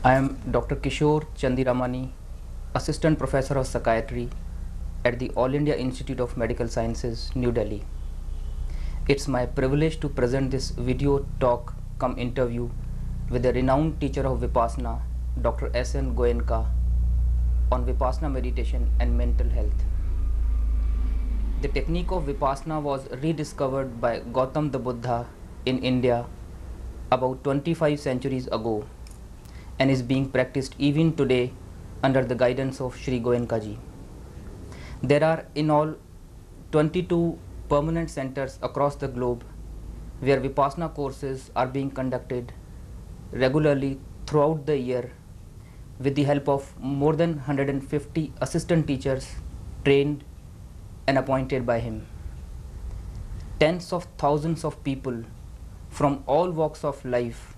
I am Dr. Kishore Chandiramani, Assistant Professor of Psychiatry at the All India Institute of Medical Sciences, New Delhi. It's my privilege to present this video talk cum interview with a renowned teacher of Vipassana, Dr. S.N. Goenka, on Vipassana meditation and mental health. The technique of Vipassana was rediscovered by Gautam the Buddha in India about 25 centuries ago and is being practiced even today under the guidance of Sri Goenkaji. There are in all 22 permanent centers across the globe where Vipassana courses are being conducted regularly throughout the year with the help of more than 150 assistant teachers trained and appointed by him. Tens of thousands of people from all walks of life,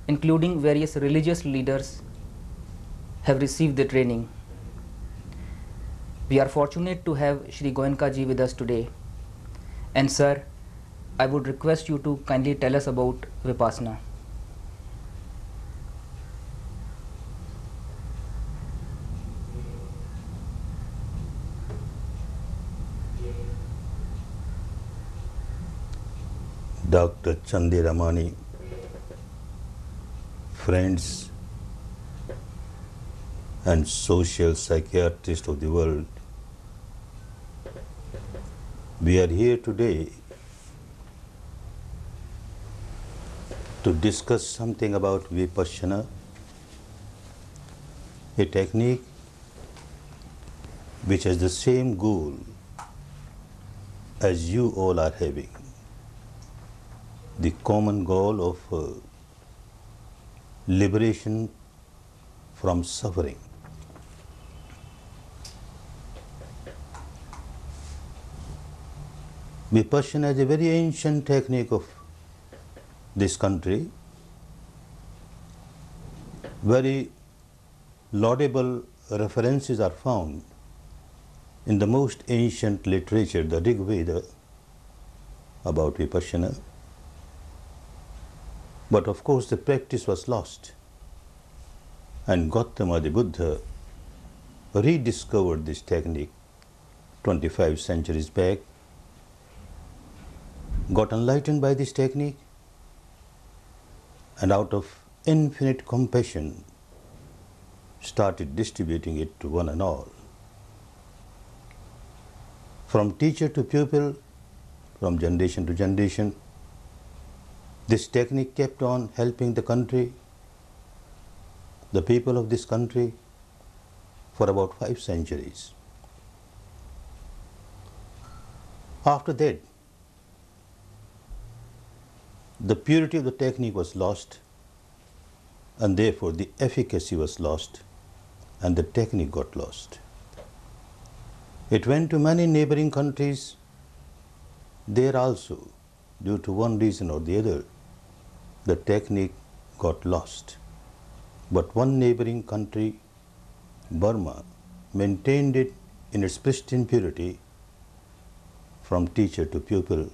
including various religious leaders, have received the training. We are fortunate to have Sri Goenkaji with us today. And sir, I would request you to kindly tell us about Vipassana. Dr. Chandiramani, friends and social psychiatrists of the world, we are here today to discuss something about Vipassana, a technique which has the same goal as you all are having, the common goal of liberation from suffering. Vipassana is a very ancient technique of this country. Very laudable references are found in the most ancient literature, the Rig Veda, about Vipassana. But of course the practice was lost, and Gautama the Buddha rediscovered this technique 25 centuries back, got enlightened by this technique, and out of infinite compassion started distributing it to one and all. From teacher to pupil, from generation to generation, this technique kept on helping the country, the people of this country, for about 5 centuries. After that, the purity of the technique was lost, and therefore the efficacy was lost, and the technique got lost. It went to many neighboring countries. There also, due to one reason or the other, the technique got lost. But one neighboring country, Burma, maintained it in its pristine purity from teacher to pupil,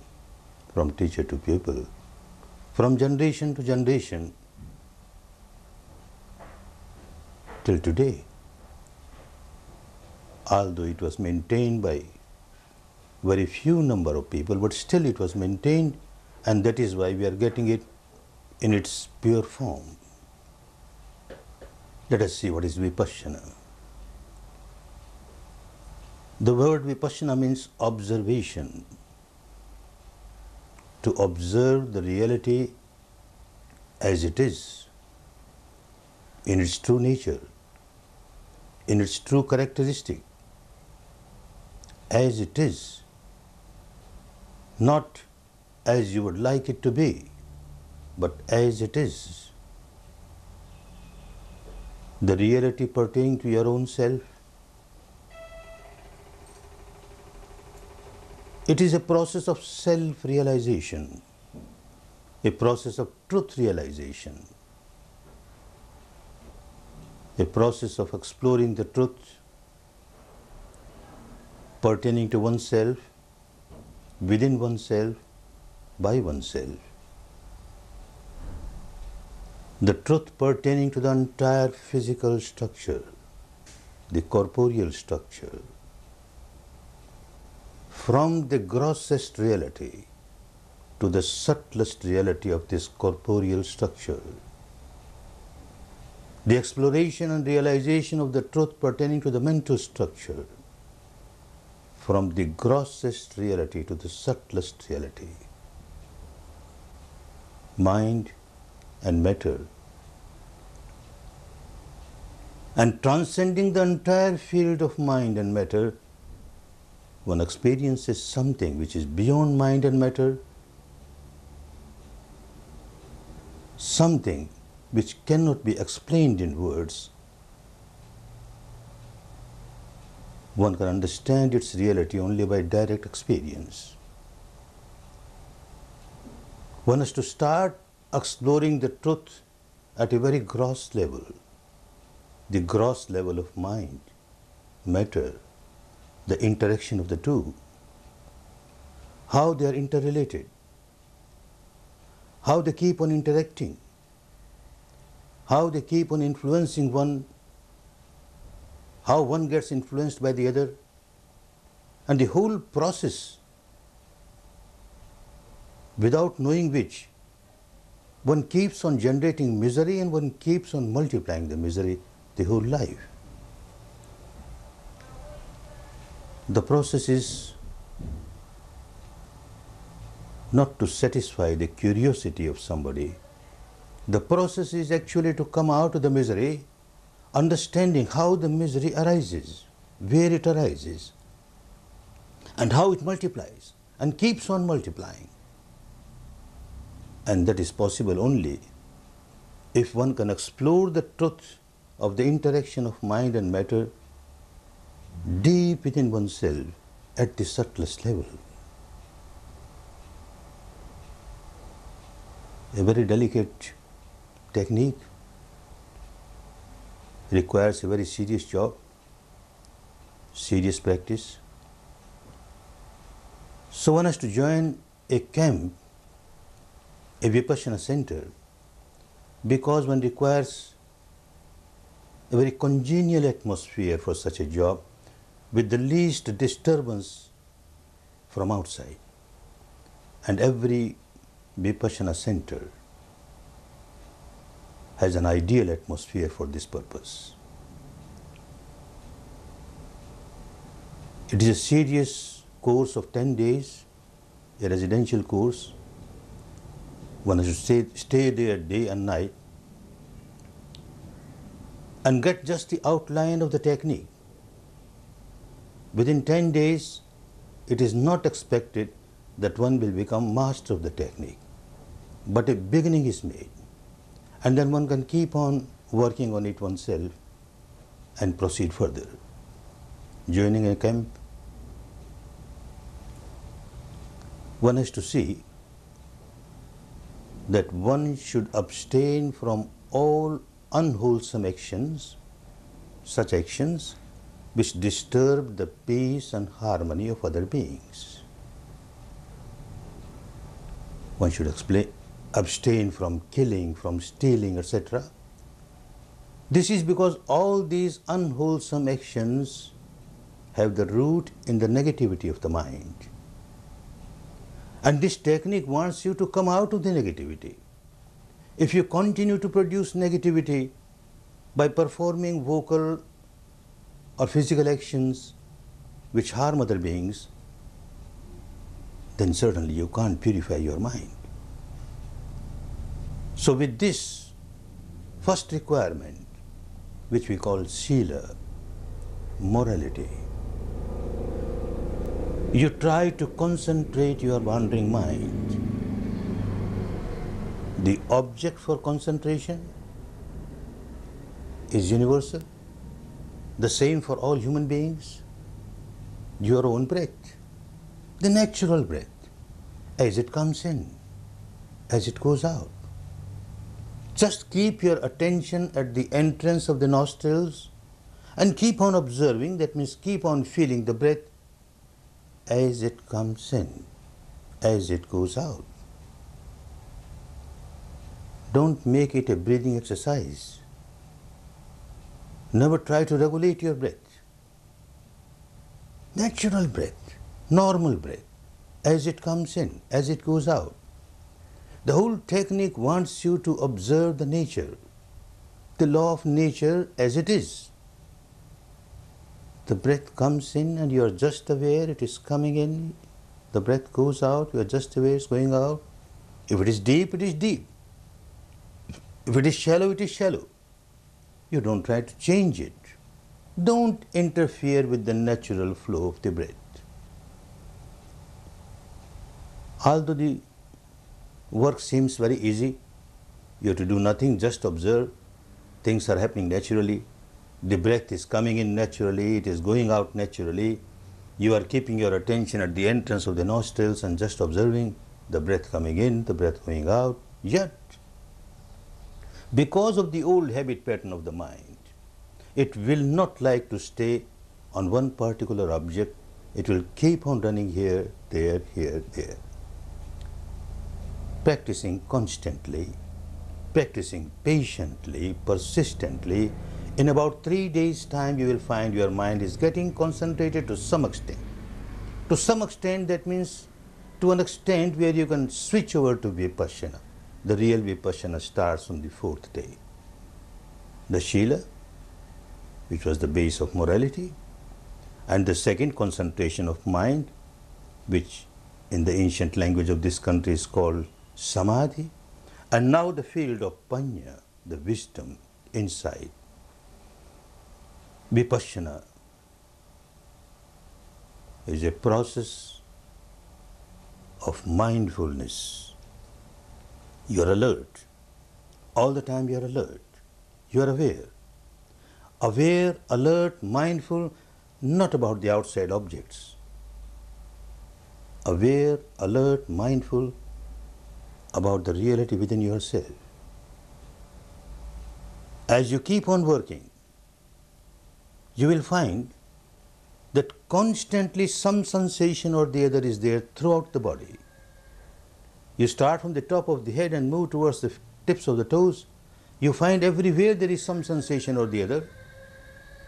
from teacher to pupil, from generation to generation till today. Although it was maintained by very few number of people, but still it was maintained, and that is why we are getting it in its pure form. Let us see what is Vipassana. The word Vipassana means observation. To observe the reality as it is, in its true nature, in its true characteristic, as it is, not as you would like it to be, but as it is. The reality pertaining to your own self. It is a process of self-realization, a process of truth realization, a process of exploring the truth pertaining to oneself, within oneself, by oneself. the truth pertaining to the entire physical structure, the corporeal structure, from the grossest reality to the subtlest reality of this corporeal structure. The exploration and realization of the truth pertaining to the mental structure, from the grossest reality to the subtlest reality. Mind and matter. And transcending the entire field of mind and matter, one experiences something which is beyond mind and matter, something which cannot be explained in words. One can understand its reality only by direct experience. One has to start exploring the truth at a very gross level, the gross level of mind, matter, the interaction of the two, how they are interrelated, how they keep on interacting, how they keep on influencing one, how one gets influenced by the other, and the whole process, without knowing which, one keeps on generating misery and one keeps on multiplying the misery the whole life. The process is not to satisfy the curiosity of somebody. The process is actually to come out of the misery, understanding how the misery arises, where it arises, and how it multiplies and keeps on multiplying. And that is possible only if one can explore the truth of the interaction of mind and matter deep within oneself at the subtlest level. A very delicate technique, requires a very serious job, serious practice. So one has to join a camp, a Vipassana center, because one requires a very congenial atmosphere for such a job with the least disturbance from outside. And every Vipassana center has an ideal atmosphere for this purpose. It is a serious course of 10 days, a residential course. One has to stay there day and night and get just the outline of the technique. Within 10 days, it is not expected that one will become master of the technique, but a beginning is made. And then one can keep on working on it oneself and proceed further. Joining a camp, one has to see that one should abstain from all unwholesome actions, such actions which disturb the peace and harmony of other beings. One should abstain from killing, from stealing, etc. This is because all these unwholesome actions have the root in the negativity of the mind. And this technique wants you to come out of the negativity. If you continue to produce negativity by performing vocal or physical actions which harm other beings, then certainly you can't purify your mind. So with this first requirement, which we call sila, morality, you try to concentrate your wandering mind. The object for concentration is universal, the same for all human beings. Your own breath, the natural breath, as it comes in, as it goes out. Just keep your attention at the entrance of the nostrils and keep on observing, that means keep on feeling the breath as it comes in, as it goes out. Don't make it a breathing exercise. Never try to regulate your breath. Natural breath, normal breath, as it comes in, as it goes out. The whole technique wants you to observe the nature, the law of nature as it is. The breath comes in and you are just aware it is coming in. The breath goes out, you are just aware it's going out. If it is deep, it is deep. If it is shallow, it is shallow. You don't try to change it. Don't interfere with the natural flow of the breath. Although the work seems very easy, you have to do nothing, just observe. Things are happening naturally. The breath is coming in naturally, it is going out naturally. You are keeping your attention at the entrance of the nostrils and just observing the breath coming in, the breath going out. Yet, because of the old habit pattern of the mind, it will not like to stay on one particular object. It will keep on running here, there, there. Practicing constantly, practicing patiently, persistently, in about 3 days' time you will find your mind is getting concentrated to some extent. To some extent, that means to an extent where you can switch over to Vipassana. The real Vipassana starts on the 4th day. The Shila, which was the base of morality, and the second, concentration of mind, which in the ancient language of this country is called Samadhi, and now the field of Panya, the wisdom, insight. Vipassana is a process of mindfulness. You are alert. All the time you are alert. You are aware. Aware, alert, mindful, not about the outside objects. Aware, alert, mindful about the reality within yourself. As you keep on working, you will find that constantly some sensation or the other is there throughout the body. You start from the top of the head and move towards the tips of the toes. You find everywhere there is some sensation or the other.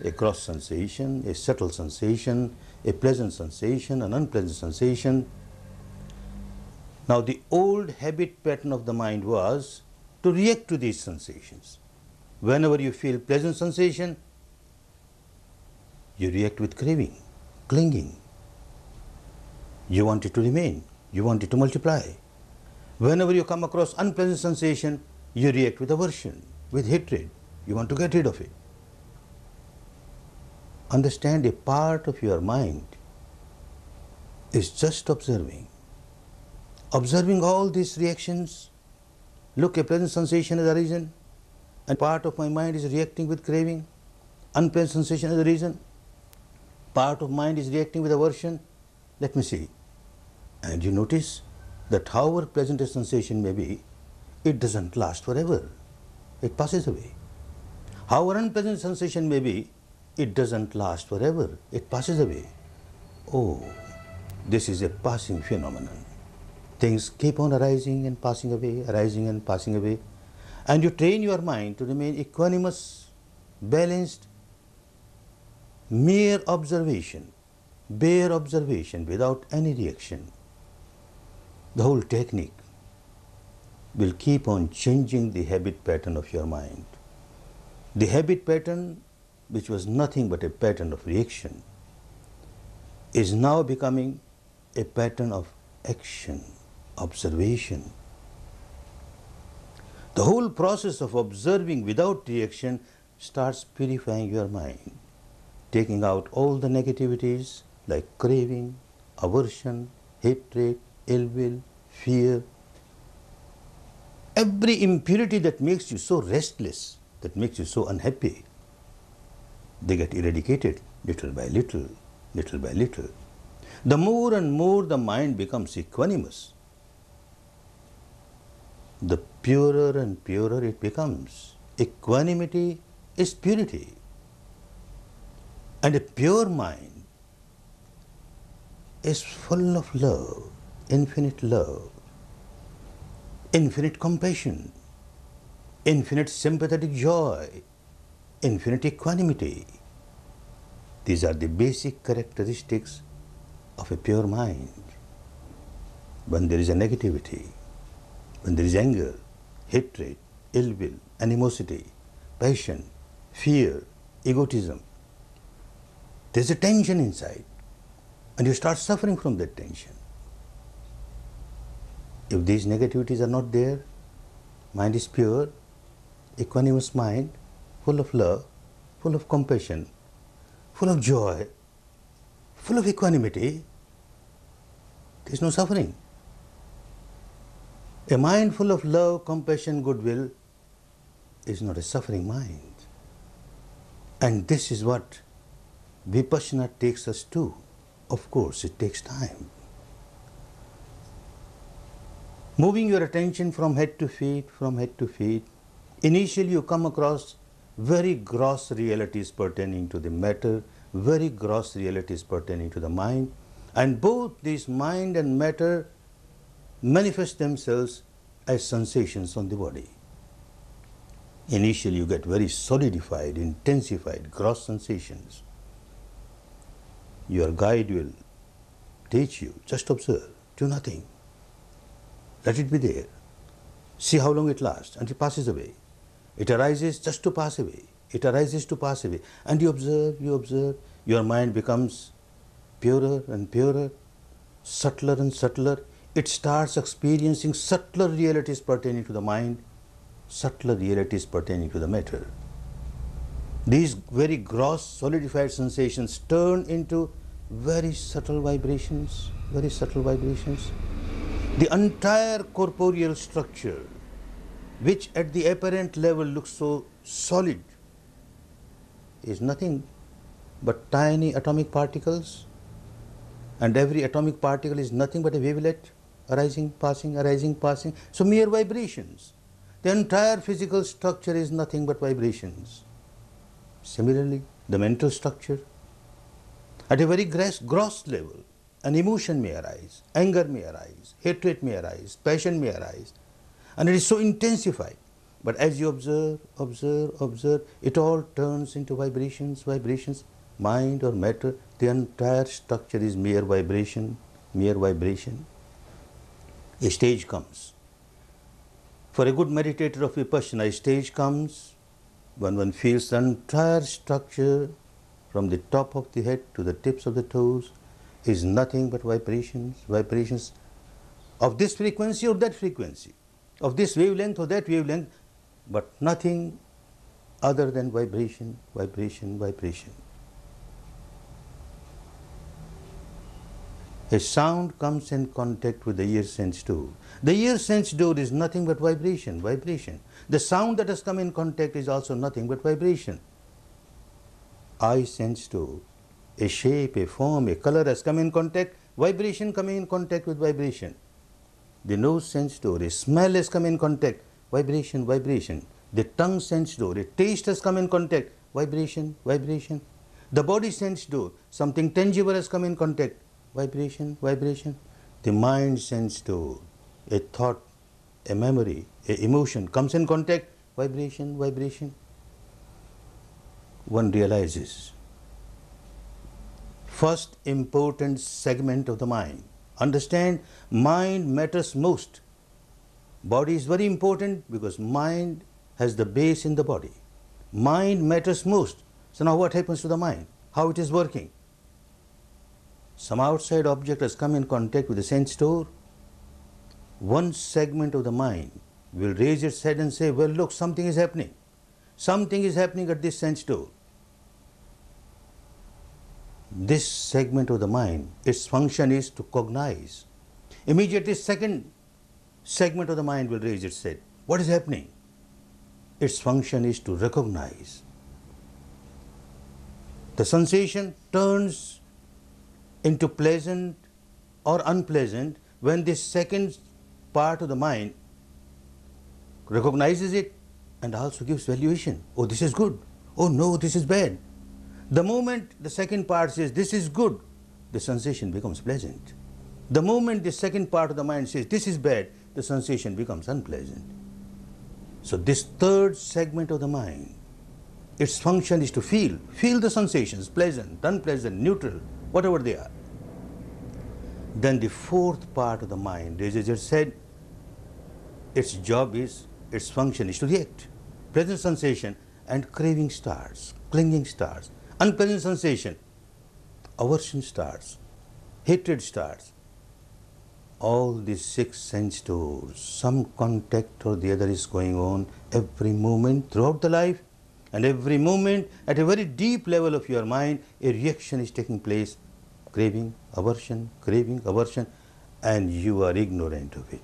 A cross sensation, a subtle sensation, a pleasant sensation, an unpleasant sensation. Now the old habit pattern of the mind was to react to these sensations. Whenever you feel pleasant sensation, you react with craving, clinging. You want it to remain, you want it to multiply. Whenever you come across unpleasant sensation, you react with aversion, with hatred. You want to get rid of it. Understand, a part of your mind is just observing. Observing all these reactions. Look, a pleasant sensation is a reason, and part of my mind is reacting with craving. Unpleasant sensation is a reason. Part of mind is reacting with aversion. Let me see. And you notice that however pleasant a sensation may be, it doesn't last forever. It passes away. However unpleasant sensation may be, it doesn't last forever. It passes away. Oh, this is a passing phenomenon. Things keep on arising and passing away, arising and passing away. And you train your mind to remain equanimous, balanced, mere observation, bare observation without any reaction. The whole technique will keep on changing the habit pattern of your mind. The habit pattern, which was nothing but a pattern of reaction, is now becoming a pattern of action, observation. The whole process of observing without reaction starts purifying your mind, taking out all the negativities like craving, aversion, hatred, ill will, fear. Every impurity that makes you so restless, that makes you so unhappy, they get eradicated little by little, little by little. The more and more the mind becomes equanimous, the purer and purer it becomes. Equanimity is purity. And a pure mind is full of love, infinite compassion, infinite sympathetic joy, infinite equanimity. These are the basic characteristics of a pure mind. When there is a negativity, when there is anger, hatred, ill will, animosity, passion, fear, egotism, there's a tension inside, and you start suffering from that tension. If these negativities are not there, mind is pure, equanimous mind, full of love, full of compassion, full of joy, full of equanimity, there is no suffering. A mind full of love, compassion, goodwill is not a suffering mind. And this is what Vipassana takes us to. Of course, it takes time. Moving your attention from head to feet, initially you come across very gross realities pertaining to the matter, very gross realities pertaining to the mind, and both these mind and matter manifest themselves as sensations on the body. Initially you get very solidified, intensified, gross sensations. Your guide will teach you, just observe, do nothing. Let it be there. See how long it lasts until it passes away. It arises just to pass away. It arises to pass away. And you observe, your mind becomes purer and purer, subtler and subtler. It starts experiencing subtler realities pertaining to the mind, subtler realities pertaining to the matter. These very gross, solidified sensations turn into very subtle vibrations, very subtle vibrations. The entire corporeal structure, which at the apparent level looks so solid, is nothing but tiny atomic particles, and every atomic particle is nothing but a wavelet, arising, passing, so mere vibrations. The entire physical structure is nothing but vibrations. Similarly, the mental structure, at a very gross level, an emotion may arise, anger may arise, hatred may arise, passion may arise, and it is so intensified. But as you observe, it all turns into vibrations, mind or matter, the entire structure is mere vibration. A stage comes. For a good meditator of Vipassana, a stage comes when one feels the entire structure from the top of the head to the tips of the toes is nothing but vibrations of this frequency or that frequency, of this wavelength or that wavelength, but nothing other than vibration. A sound comes in contact with the ear sense door. The ear sense door is nothing but vibration. The sound that has come in contact is also nothing but vibration. Eye sense door, a shape, a form, a color has come in contact, vibration coming in contact with vibration. The nose sense door, a smell has come in contact, vibration. The tongue sense door, a taste has come in contact, vibration. The body sense door, something tangible has come in contact, vibration. The mind sense door, a thought, a memory, a emotion comes in contact, vibration. One realizes, first important segment of the mind. Understand, mind matters most. Body is very important because mind has the base in the body. Mind matters most. So now what happens to the mind? How it is working? Some outside object has come in contact with the sense door. One segment of the mind will raise its head and say, well, look, something is happening. Something is happening at this sense door. This segment of the mind, its function is to cognize. Immediately, second segment of the mind will raise its head. What is happening? Its function is to recognize. The sensation turns into pleasant or unpleasant when this second part of the mind recognizes it and also gives valuation. Oh, this is good. Oh no, this is bad. The moment the second part says this is good, the sensation becomes pleasant. The moment the second part of the mind says this is bad, the sensation becomes unpleasant. So this third segment of the mind, its function is to feel the sensations, pleasant, unpleasant, neutral, whatever they are. Then the fourth part of the mind, as I just said, its function is to react. Pleasant sensation and craving starts, clinging starts. Unpleasant sensation, aversion starts, hatred starts. All these six sense doors, some contact or the other is going on every moment throughout the life, and every moment at a very deep level of your mind, a reaction is taking place, craving, aversion, and you are ignorant of it.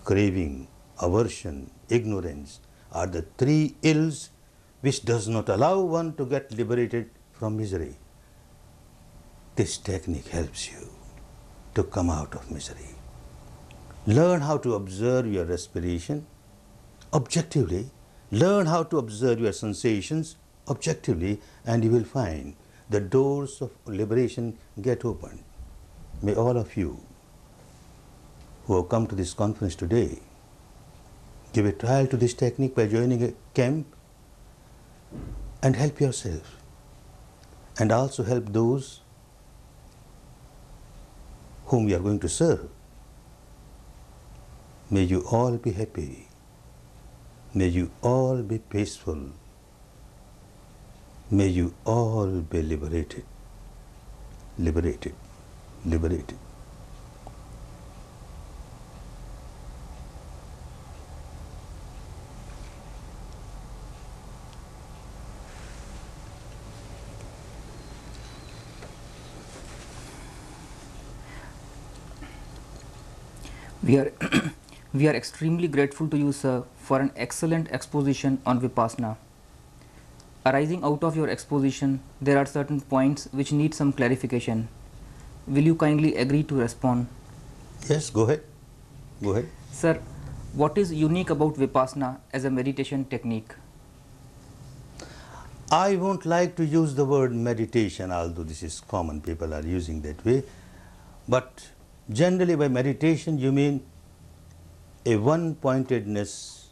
Craving, aversion, ignorance are the three ills which does not allow one to get liberated from misery. This technique helps you to come out of misery. Learn how to observe your respiration objectively, learn how to observe your sensations objectively, and you will find the doors of liberation get opened. May all of you who have come to this conference today give a trial to this technique by joining a camp and help yourself, and also help those whom you are going to serve. May you all be happy. May you all be peaceful. May you all be liberated. Liberated. Liberated. We are extremely grateful to you, sir, for an excellent exposition on Vipassana. Arising out of your exposition, there are certain points which need some clarification. Will you kindly agree to respond? Yes, go ahead. Go ahead. Sir, what is unique about Vipassana as a meditation technique? I won't like to use the word meditation, although this is common, people are using that way. But generally by meditation you mean a one-pointedness,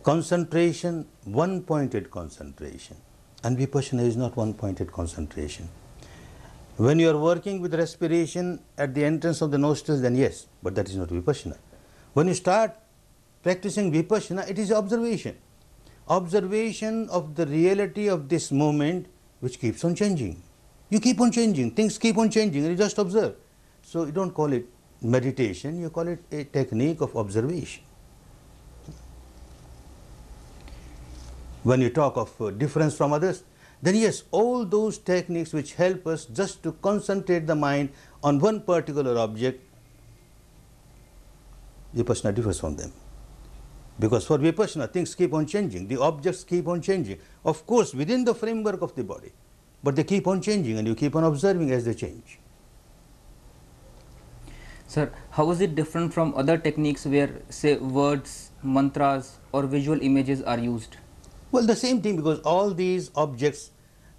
concentration, one-pointed concentration. And Vipassana is not one-pointed concentration. When you are working with respiration at the entrance of the nostrils, then yes, but that is not Vipassana. When you start practicing Vipassana, it is observation. Observation of the reality of this moment which keeps on changing. You keep on changing, things keep on changing, and you just observe. So you don't call it meditation, you call it a technique of observation. When you talk of difference from others, then yes, all those techniques which help us just to concentrate the mind on one particular object, Vipassana differs from them. Because for Vipassana, things keep on changing, the objects keep on changing. Of course, within the framework of the body, but they keep on changing and you keep on observing as they change. Sir, how is it different from other techniques where, say, words, mantras or visual images are used? Well, the same thing, because all these objects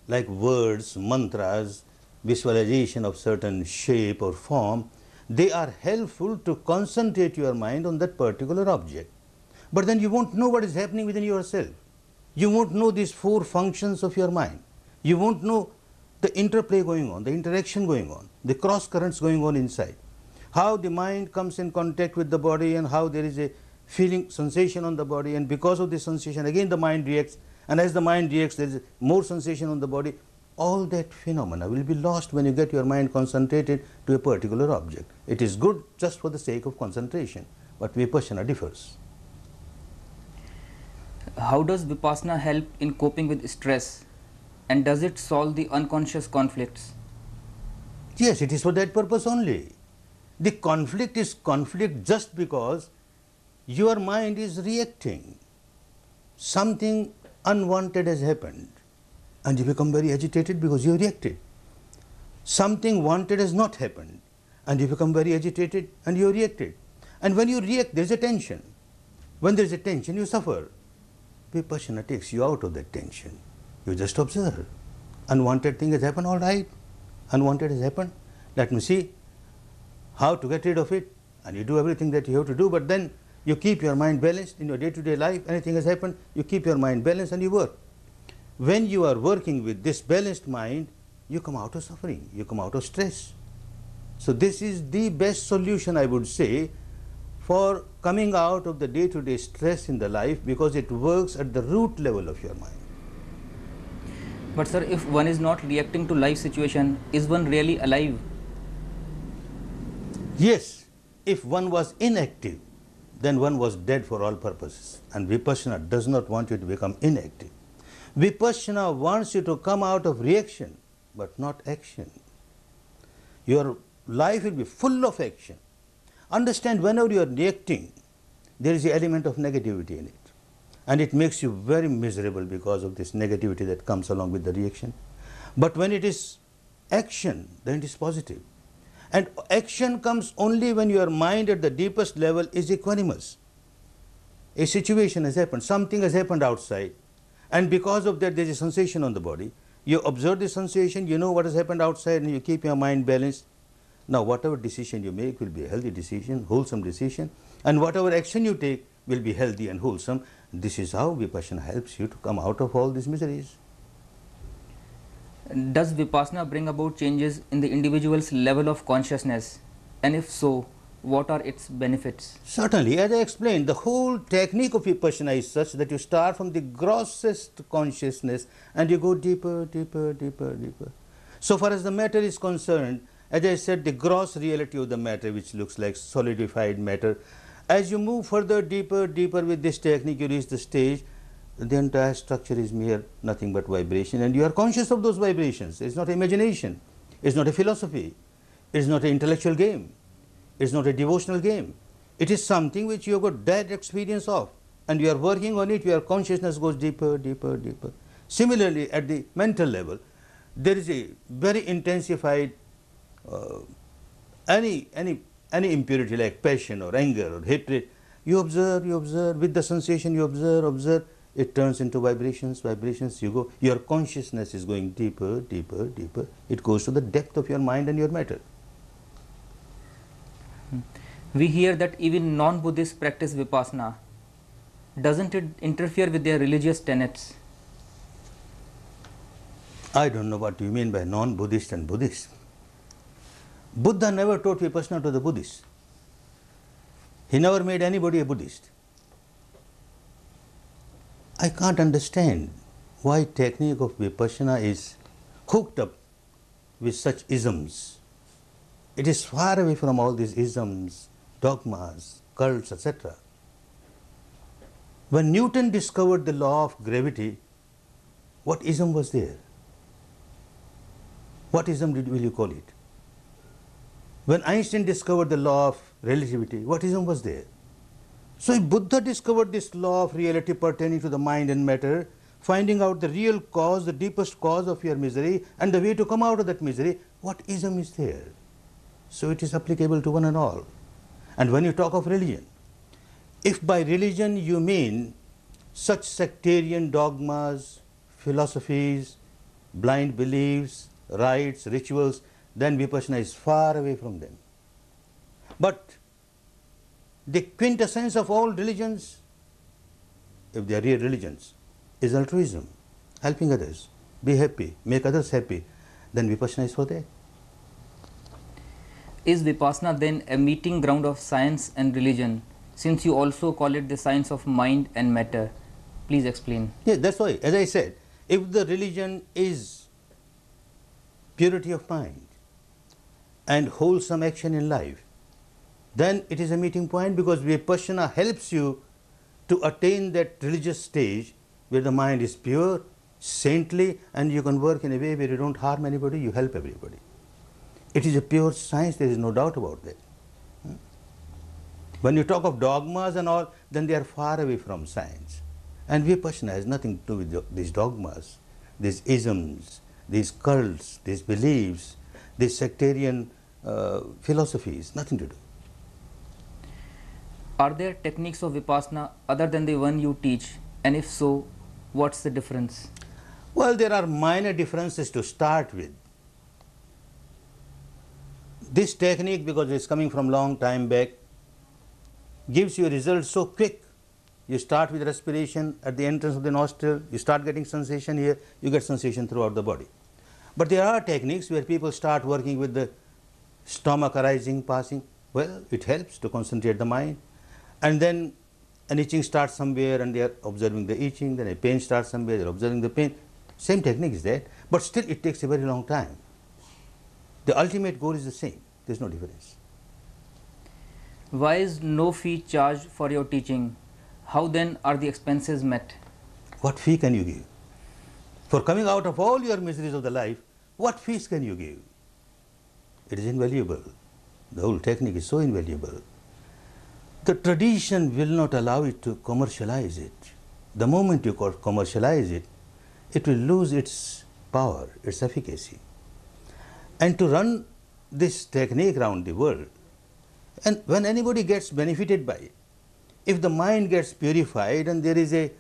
like words, mantras, visualization of certain shape or form, they are helpful to concentrate your mind on that particular object. But then you won't know what is happening within yourself. You won't know these four functions of your mind. You won't know the interplay going on, the interaction going on, the cross currents going on inside. How the mind comes in contact with the body and how there is a feeling, sensation on the body, and because of this sensation again the mind reacts, and as the mind reacts there is more sensation on the body. All that phenomena will be lost when you get your mind concentrated to a particular object. It is good just for the sake of concentration, but Vipassana differs. How does Vipassana help in coping with stress, and does it solve the unconscious conflicts? Yes, it is for that purpose only. The conflict is conflict just because your mind is reacting. Something unwanted has happened and you become very agitated because you reacted. Something wanted has not happened and you become very agitated and you reacted. And when you react, there is a tension. When there is a tension, you suffer. Vipassana takes you out of that tension. You just observe. Unwanted thing has happened, all right. Unwanted has happened. Let me see how to get rid of it, and you do everything that you have to do, but then You keep your mind balanced in your day-to-day life. Anything has happened, you keep your mind balanced and you work. When you are working with this balanced mind, you come out of suffering, you come out of stress. So this is the best solution, I would say, for coming out of the day-to-day stress in the life, because it works at the root level of your mind. But sir, if one is not reacting to life situation, is one really alive? Yes, if one was inactive, then one was dead for all purposes. And Vipassana does not want you to become inactive. Vipassana wants you to come out of reaction, but not action. Your life will be full of action. Understand, whenever you are reacting, there is an element of negativity in it. And it makes you very miserable because of this negativity that comes along with the reaction. But when it is action, then it is positive. And action comes only when your mind at the deepest level is equanimous. A situation has happened, something has happened outside, and because of that there is a sensation on the body. You observe the sensation, you know what has happened outside, and you keep your mind balanced. Now whatever decision you make will be a healthy decision, wholesome decision, and whatever action you take will be healthy and wholesome. This is how Vipassana helps you to come out of all these miseries. Does Vipassana bring about changes in the individual's level of consciousness? And if so, what are its benefits? Certainly, as I explained, the whole technique of Vipassana is such that you start from the grossest consciousness and you go deeper, deeper, deeper, deeper. So far as the matter is concerned, as I said, the gross reality of the matter, which looks like solidified matter, as you move further, deeper, deeper with this technique, you reach the stage, the entire structure is mere nothing but vibration, and you are conscious of those vibrations. It's not imagination, it's not a philosophy, it's not an intellectual game, it's not a devotional game. It is something which you have got direct experience of, and you are working on it. Your consciousness goes deeper, deeper, deeper. Similarly, at the mental level, there is a very intensified any impurity like passion or anger or hatred. You observe, with the sensation you observe, it turns into vibrations, vibrations, you go, your consciousness is going deeper, deeper, deeper. It goes to the depth of your mind and your matter. We hear that even non-Buddhists practice Vipassana. Doesn't it interfere with their religious tenets? I don't know what you mean by non-Buddhist and Buddhist. Buddha never taught Vipassana to the Buddhists. He never made anybody a Buddhist. I can't understand why technique of Vipassana is hooked up with such isms. It is far away from all these isms, dogmas, cults, etc. When Newton discovered the law of gravity, what ism was there? What ism will you call it? When Einstein discovered the law of relativity, what ism was there? So if Buddha discovered this law of reality pertaining to the mind and matter, finding out the real cause, the deepest cause of your misery and the way to come out of that misery, what ism is there? So it is applicable to one and all. And when you talk of religion, if by religion you mean such sectarian dogmas, philosophies, blind beliefs, rites, rituals, then Vipassana is far away from them. But the quintessence of all religions, if they are real religions, is altruism, helping others, be happy, make others happy. Then Vipassana is for that. Is Vipassana then a meeting ground of science and religion, since you also call it the science of mind and matter? Please explain. Yes, that's why, as I said, if the religion is purity of mind and wholesome action in life, then it is a meeting point, because Vipassana helps you to attain that religious stage where the mind is pure, saintly, and you can work in a way where you don't harm anybody, you help everybody. It is a pure science, there is no doubt about that. When you talk of dogmas and all, then they are far away from science. And Vipassana has nothing to do with these dogmas, these isms, these cults, these beliefs, these sectarian philosophies, nothing to do. Are there techniques of Vipassana other than the one you teach? And if so, what's the difference? Well, there are minor differences to start with. This technique, because it's coming from long time back, gives you a result so quick. You start with respiration at the entrance of the nostril, you start getting sensation here, you get sensation throughout the body. But there are techniques where people start working with the stomach arising, passing. Well, it helps to concentrate the mind. And then an itching starts somewhere and they are observing the itching, then a pain starts somewhere, they are observing the pain. Same technique is there, but still it takes a very long time. The ultimate goal is the same, there is no difference. Why is no fee charged for your teaching? How then are the expenses met? What fee can you give? For coming out of all your miseries of the life, what fees can you give? It is invaluable. The whole technique is so invaluable. The tradition will not allow it to commercialize it. The moment you commercialize it, it will lose its power, its efficacy. And to run this technique around the world, and when anybody gets benefited by it, if the mind gets purified and there is a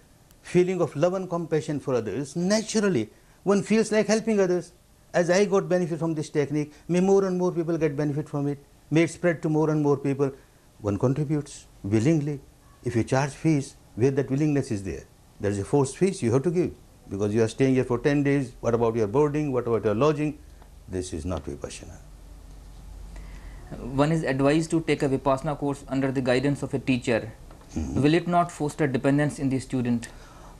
feeling of love and compassion for others, naturally one feels like helping others. As I got benefit from this technique, may more and more people get benefit from it, may it spread to more and more people. One contributes willingly. If you charge fees, where that willingness is there, there is a forced fees you have to give, because you are staying here for 10 days, what about your boarding, what about your lodging? This is not Vipassana. One is advised to take a Vipassana course under the guidance of a teacher. Will it not foster dependence in the student?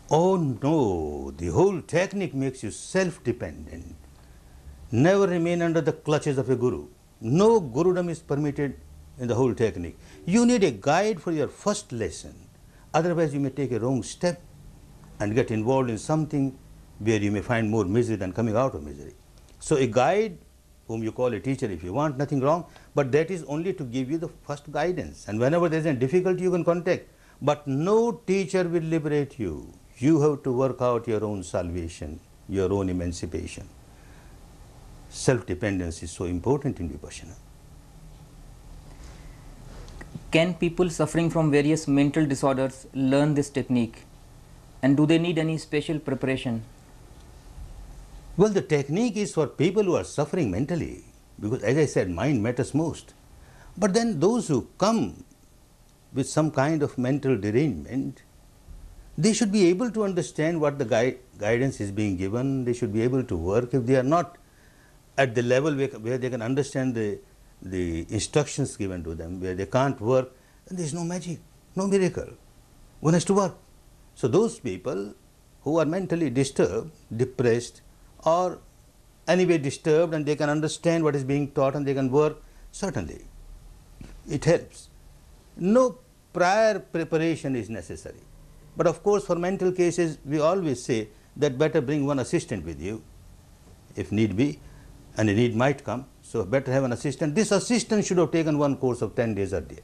Oh no, the whole technique makes you self-dependent. Never remain under the clutches of a guru. No gurudom is permitted in the whole technique. You need a guide for your first lesson. Otherwise you may take a wrong step and get involved in something where you may find more misery than coming out of misery. So a guide, whom you call a teacher if you want, nothing wrong, but that is only to give you the first guidance. And whenever there is a difficulty you can contact. But no teacher will liberate you. You have to work out your own salvation, your own emancipation. Self-dependence is so important in Vipassana. Can people suffering from various mental disorders learn this technique? And do they need any special preparation? Well, the technique is for people who are suffering mentally, because as I said, mind matters most. But then those who come with some kind of mental derangement, they should be able to understand what the guidance is being given. They should be able to work. If they are not at the level where they can understand the instructions given to them, where they can't work, then there is no magic, no miracle. One has to work. So those people who are mentally disturbed, depressed, or anyway disturbed, and they can understand what is being taught and they can work, certainly it helps. No prior preparation is necessary. But of course, for mental cases, we always say that better bring one assistant with you, if need be, and a need might come. So better have an assistant. This assistant should have taken one course of 10 days earlier.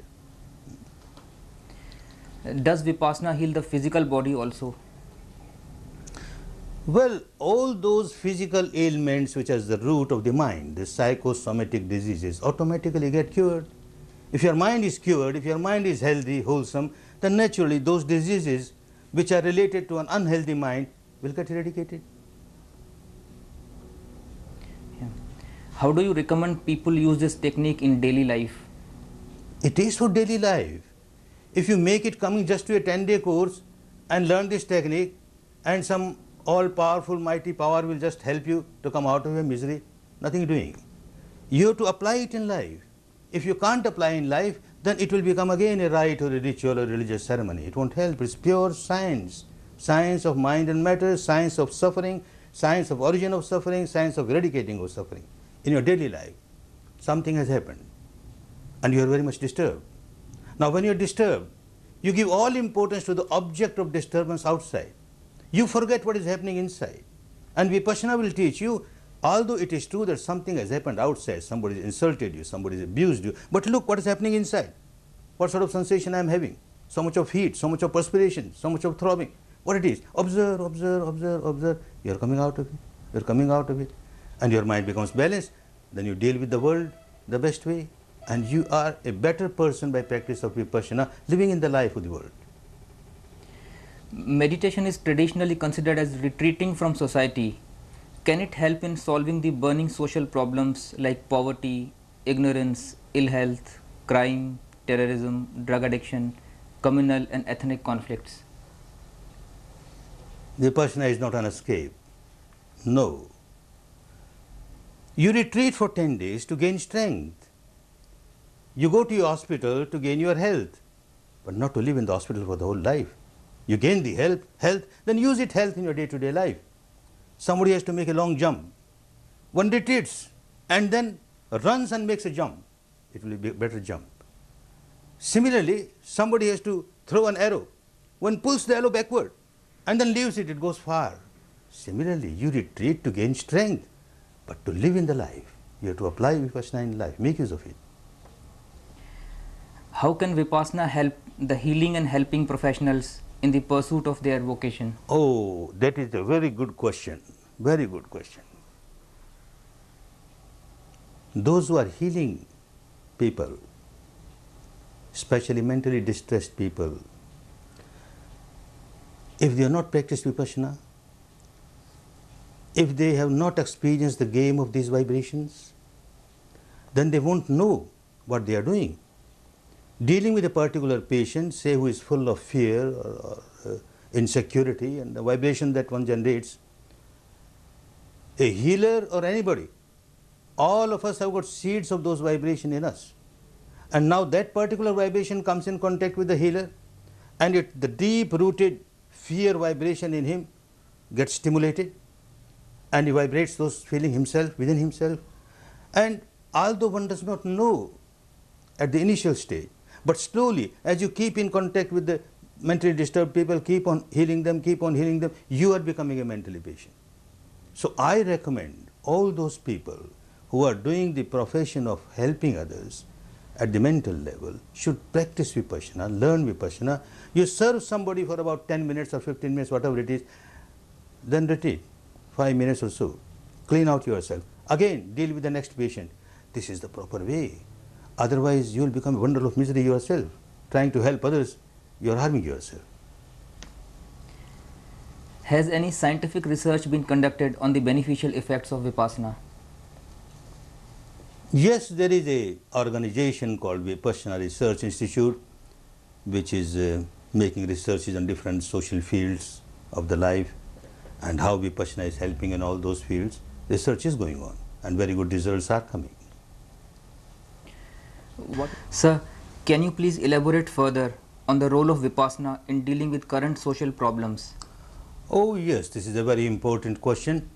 Does Vipassana heal the physical body also? Well, all those physical ailments which are the root of the mind, the psychosomatic diseases, automatically get cured. If your mind is cured, if your mind is healthy, wholesome, then naturally those diseases which are related to an unhealthy mind will get eradicated. Yeah. How do you recommend people use this technique in daily life? It is for daily life. If you make it coming just to a 10-day course and learn this technique, and some all-powerful mighty power will just help you to come out of your misery, nothing doing. You have to apply it in life. If you can't apply in life, then it will become again a rite or a ritual or religious ceremony. It won't help. It's pure science. Science of mind and matter, science of suffering, science of origin of suffering, science of eradicating of suffering. In your daily life, something has happened and you are very much disturbed. Now when you are disturbed, you give all importance to the object of disturbance outside. You forget what is happening inside. And Vipassana will teach you, although it is true that something has happened outside, somebody has insulted you, somebody has abused you, but look what is happening inside. What sort of sensation I am having? So much of heat, so much of perspiration, so much of throbbing. What it is? Observe, observe, observe, observe. You are coming out of it. You are coming out of it. And your mind becomes balanced. Then you deal with the world the best way. And you are a better person by practice of Vipassana, living in the life of the world. Meditation is traditionally considered as retreating from society. Can it help in solving the burning social problems like poverty, ignorance, ill health, crime, terrorism, drug addiction, communal and ethnic conflicts? Vipassana is not an escape. No. You retreat for 10 days to gain strength. You go to your hospital to gain your health, but not to live in the hospital for the whole life. You gain the health, then use it health in your day-to-day life. Somebody has to make a long jump. One retreats and then runs and makes a jump. It will be a better jump. Similarly, somebody has to throw an arrow. One pulls the arrow backward and then leaves it, it goes far. Similarly, you retreat to gain strength, but to live in the life, you have to apply Vipassana in life, make use of it. How can Vipassana help the healing and helping professionals in the pursuit of their vocation? Oh, that is a very good question. Very good question. Those who are healing people, especially mentally distressed people, if they have not practiced Vipassana, if they have not experienced the game of these vibrations, then they won't know what they are doing. Dealing with a particular patient, say who is full of fear or insecurity and the vibration that one generates, a healer or anybody, all of us have got seeds of those vibrations in us. And now that particular vibration comes in contact with the healer, and the deep-rooted fear vibration in him gets stimulated, and he vibrates those feelings himself, within himself. And although one does not know at the initial stage, but slowly, as you keep in contact with the mentally disturbed people, keep on healing them, you are becoming a mentally patient. So I recommend all those people who are doing the profession of helping others at the mental level should practice Vipassana, learn Vipassana. You serve somebody for about 10 minutes or 15 minutes, whatever it is, then retreat, 5 minutes or so, clean out yourself. Again, deal with the next patient. This is the proper way. Otherwise, you will become a bundle of misery yourself. Trying to help others, you are harming yourself. Has any scientific research been conducted on the beneficial effects of Vipassana? Yes, there is an organization called Vipassana Research Institute, which is making researches on different social fields of the life and how Vipassana is helping in all those fields. Research is going on and very good results are coming. Sir, can you please elaborate further on the role of Vipassana in dealing with current social problems? Oh yes, this is a very important question.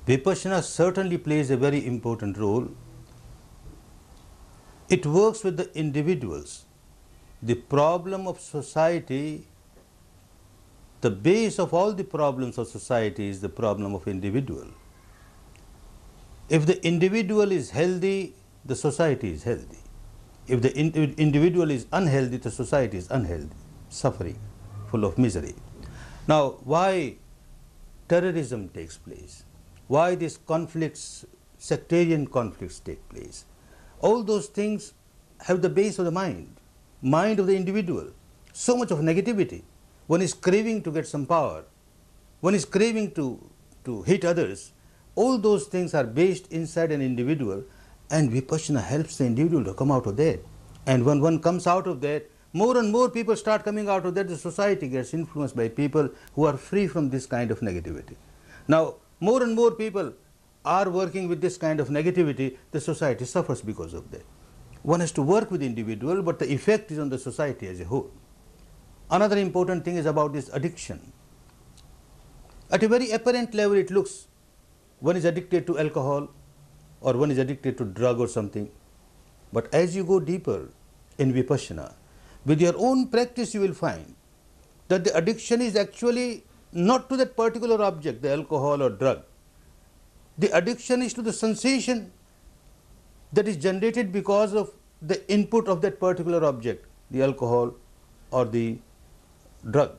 Vipassana certainly plays a very important role. It works with the individuals. The problem of society, the base of all the problems of society is the problem of individual. If the individual is healthy, the society is healthy. If the individual is unhealthy, the society is unhealthy, suffering, full of misery. Now, why terrorism takes place? Why these conflicts, sectarian conflicts take place? All those things have the base of the mind of the individual. So much of negativity. One is craving to get some power. One is craving to hit others. All those things are based inside an individual, and Vipassana helps the individual to come out of that. And when one comes out of that, more and more people start coming out of that. The society gets influenced by people who are free from this kind of negativity. Now, more and more people are working with this kind of negativity. The society suffers because of that. One has to work with the individual, but the effect is on the society as a whole. Another important thing is about this addiction. At a very apparent level, it looks one is addicted to alcohol or one is addicted to drug or something. But as you go deeper in Vipassana, with your own practice, you will find that the addiction is actually not to that particular object, the alcohol or drug. The addiction is to the sensation that is generated because of the input of that particular object, the alcohol or the drug.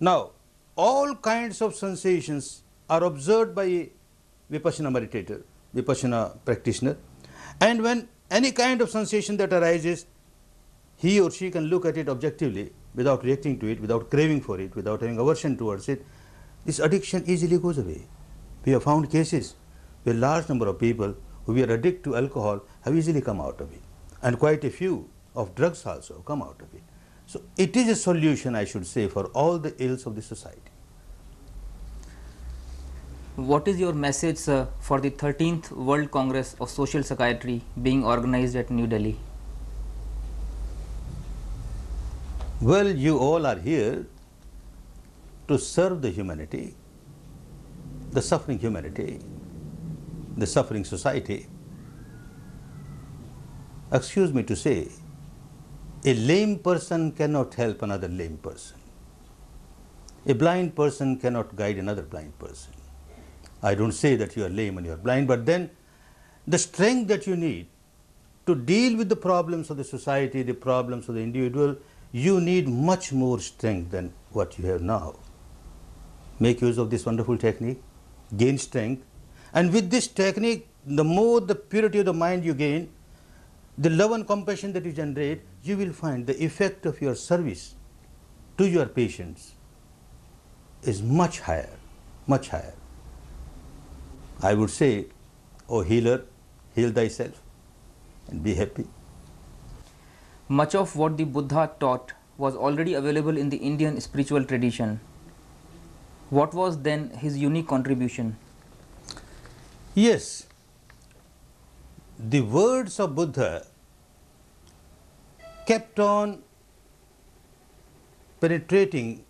Now, all kinds of sensations are observed by a Vipassana meditator, Vipassana practitioner, and when any kind of sensation that arises, he or she can look at it objectively without reacting to it, without craving for it, without having aversion towards it. This addiction easily goes away. We have found cases where a large number of people who were addicted to alcohol have easily come out of it, and quite a few of drugs also have come out of it. So it is a solution, I should say, for all the ills of the society. What is your message, sir, for the 13th World Congress of Social Psychiatry being organized at New Delhi? Well, you all are here to serve the humanity, the suffering humanity, the suffering society. Excuse me to say, a lame person cannot help another lame person. A blind person cannot guide another blind person. I don't say that you are lame and you are blind, but then the strength that you need to deal with the problems of the society, the problems of the individual, you need much more strength than what you have now. Make use of this wonderful technique, gain strength, and with this technique, the more the purity of the mind you gain, the love and compassion that you generate, you will find the effect of your service to your patients is much higher, much higher. I would say, O healer, heal thyself and be happy. Much of what the Buddha taught was already available in the Indian spiritual tradition. What was then his unique contribution? Yes, the words of Buddha kept on penetrating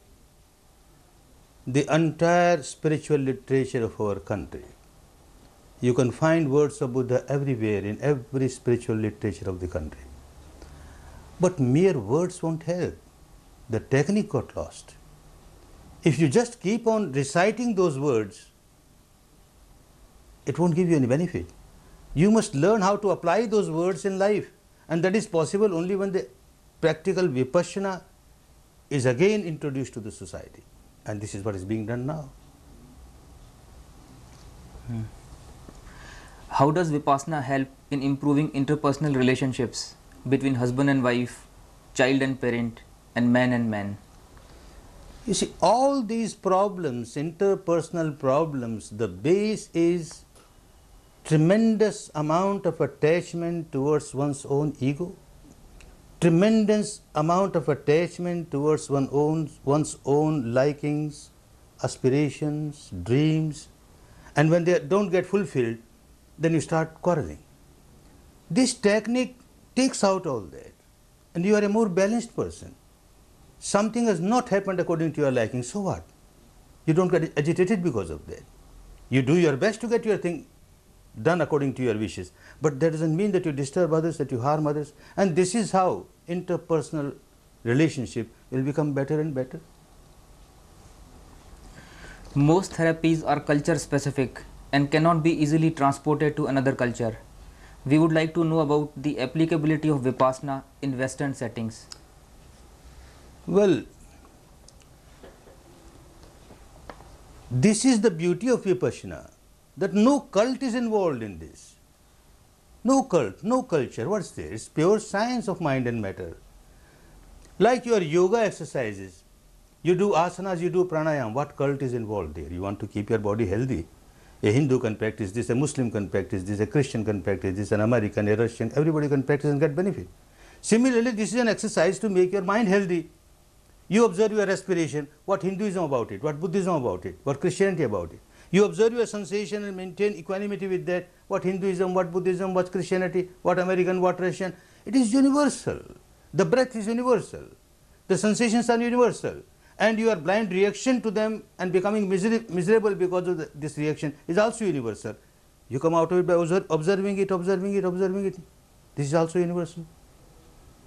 the entire spiritual literature of our country. You can find words of Buddha everywhere in every spiritual literature of the country. But mere words won't help. The technique got lost. If you just keep on reciting those words, it won't give you any benefit. You must learn how to apply those words in life, and that is possible only when the practical Vipassana is again introduced to the society, and this is what is being done now. How does Vipassana help in improving interpersonal relationships between husband and wife, child and parent, and man and man? You see, all these problems, interpersonal problems, the base is tremendous amount of attachment towards one's own ego, tremendous amount of attachment towards one's own likings, aspirations, dreams, and when they don't get fulfilled, then you start quarreling. This technique takes out all that, and you are a more balanced person. Something has not happened according to your liking, so what? You don't get agitated because of that. You do your best to get your thing done according to your wishes, but that doesn't mean that you disturb others, that you harm others, and this is how interpersonal relationship will become better and better. Most therapies are culture specific and cannot be easily transported to another culture. We would like to know about the applicability of Vipassana in Western settings. Well, this is the beauty of Vipassana, that no cult is involved in this. No cult, no culture. What's there? It's pure science of mind and matter. Like your yoga exercises, you do asanas, you do pranayam. What cult is involved there? You want to keep your body healthy. A Hindu can practice this, a Muslim can practice this, a Christian can practice this, an American, a Russian, everybody can practice and get benefit. Similarly, this is an exercise to make your mind healthy. You observe your respiration, what Hinduism about it, what Buddhism about it, what Christianity about it. You observe your sensation and maintain equanimity with that, what Hinduism, what Buddhism, what Christianity, what American, what Russian. It is universal. The breath is universal. The sensations are universal. And your blind reaction to them and becoming miserable because of this reaction is also universal. You come out of it by observing it, observing it, observing it. This is also universal.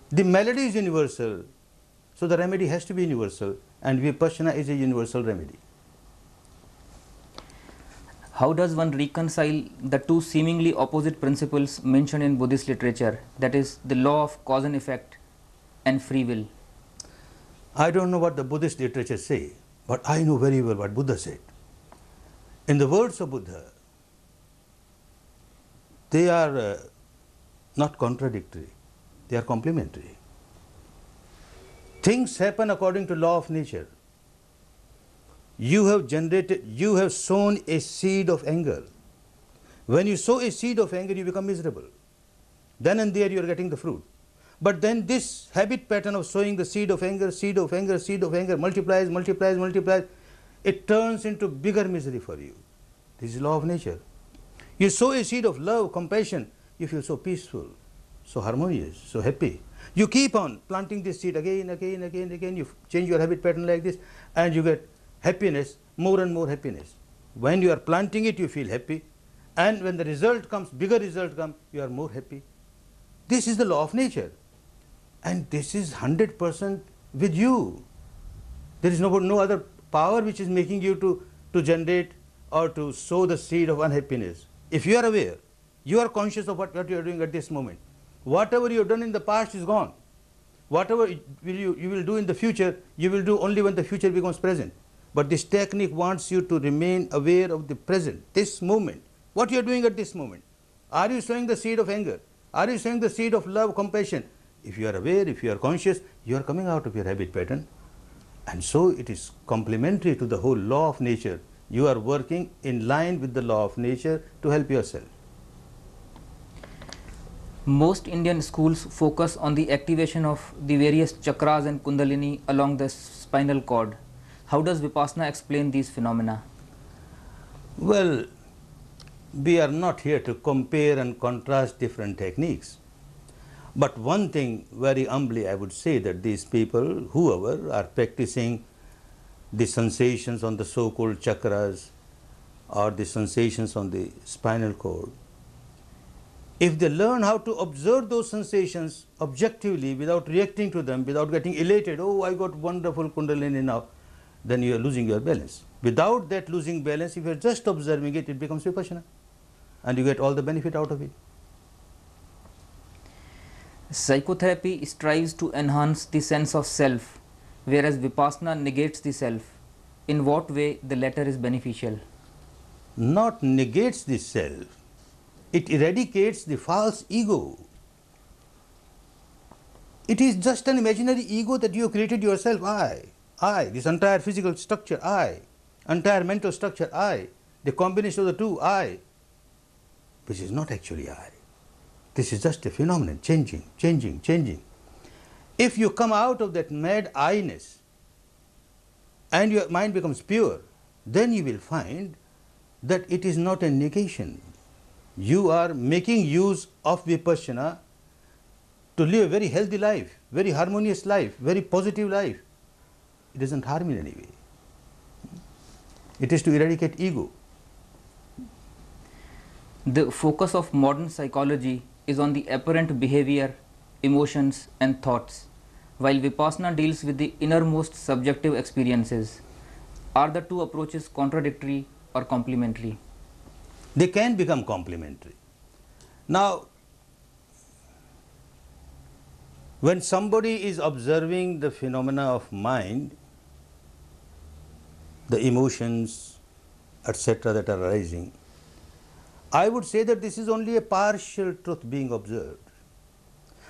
The melody is universal, so the remedy has to be universal, and Vipassana is a universal remedy. How does one reconcile the two seemingly opposite principles mentioned in Buddhist literature, that is, the law of cause and effect and free will? I don't know what the Buddhist literature say, but I know very well what Buddha said. In the words of Buddha, they are not contradictory, they are complementary. Things happen according to law of nature. You have sown a seed of anger. When you sow a seed of anger, you become miserable. Then and there you are getting the fruit. But then this habit pattern of sowing the seed of anger, seed of anger, seed of anger multiplies, multiplies, multiplies. It turns into bigger misery for you. This is law of nature. You sow a seed of love, compassion, you feel so peaceful, so harmonious, so happy. You keep on planting this seed again, again, again, again. You change your habit pattern like this and you get happiness, more and more happiness. When you are planting it, you feel happy. And when the result comes, bigger result comes, you are more happy. This is the law of nature. And this is 100% with you. There is no other power which is making you to generate or to sow the seed of unhappiness. If you are aware, you are conscious of what you are doing at this moment. Whatever you have done in the past is gone. Whatever you will do in the future, you will do only when the future becomes present. But this technique wants you to remain aware of the present, this moment. What you are doing at this moment. Are you sowing the seed of anger? Are you sowing the seed of love, compassion? If you are aware, if you are conscious, you are coming out of your habit pattern. And so it is complementary to the whole law of nature. You are working in line with the law of nature to help yourself. Most Indian schools focus on the activation of the various chakras and kundalini along the spinal cord. How does Vipassana explain these phenomena? Well, we are not here to compare and contrast different techniques. But one thing, very humbly, I would say that these people, whoever are practicing the sensations on the so-called chakras or the sensations on the spinal cord, if they learn how to observe those sensations objectively without reacting to them, without getting elated, oh, I got wonderful kundalini now, then you are losing your balance. Without that losing balance, if you are just observing it, it becomes Vipassana and you get all the benefit out of it. Psychotherapy strives to enhance the sense of self, whereas Vipassana negates the self. In what way the latter is beneficial? Not negates the self, it eradicates the false ego. It is just an imaginary ego that you have created yourself, I, this entire physical structure, I, entire mental structure, I, the combination of the two, I, which is not actually I. This is just a phenomenon, changing, changing, changing. If you come out of that mad I-ness and your mind becomes pure, then you will find that it is not a negation. You are making use of Vipassana to live a very healthy life, very harmonious life, very positive life. It doesn't harm in any way. It is to eradicate ego. The focus of modern psychology is on the apparent behavior, emotions and thoughts, while Vipassana deals with the innermost subjective experiences. Are the two approaches contradictory or complementary? They can become complementary. Now, when somebody is observing the phenomena of mind, the emotions, etc. that are arising, I would say that this is only a partial truth being observed.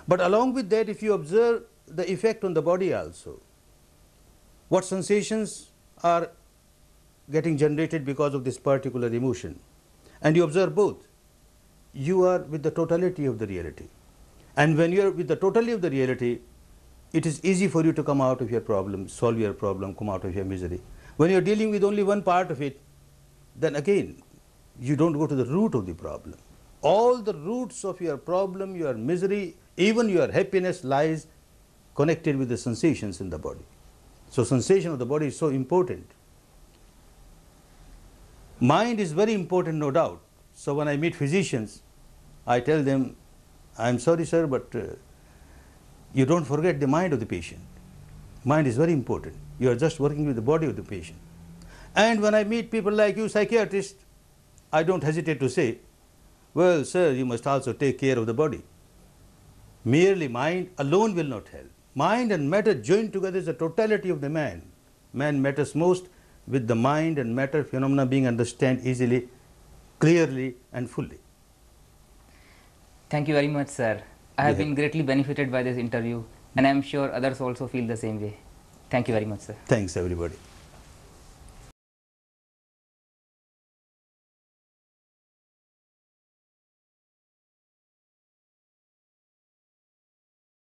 But along with that, if you observe the effect on the body also, what sensations are getting generated because of this particular emotion, and you observe both, you are with the totality of the reality. And when you are with the totality of the reality, it is easy for you to come out of your problem, solve your problem, come out of your misery. When you are dealing with only one part of it, then again, you don't go to the root of the problem. All the roots of your problem, your misery, even your happiness lies connected with the sensations in the body. So sensation of the body is so important. Mind is very important, no doubt. So when I meet physicians, I tell them, I'm sorry sir, but you don't forget the mind of the patient. Mind is very important. You are just working with the body of the patient. And when I meet people like you, psychiatrists, I don't hesitate to say, well sir, you must also take care of the body. Merely mind alone will not help. Mind and matter joined together is the totality of the man. Man matters most with the mind and matter phenomena being understood easily, clearly and fully. Thank you very much, sir. I have been greatly benefited by this interview, and I am sure others also feel the same way. Thank you very much, sir. Thanks everybody.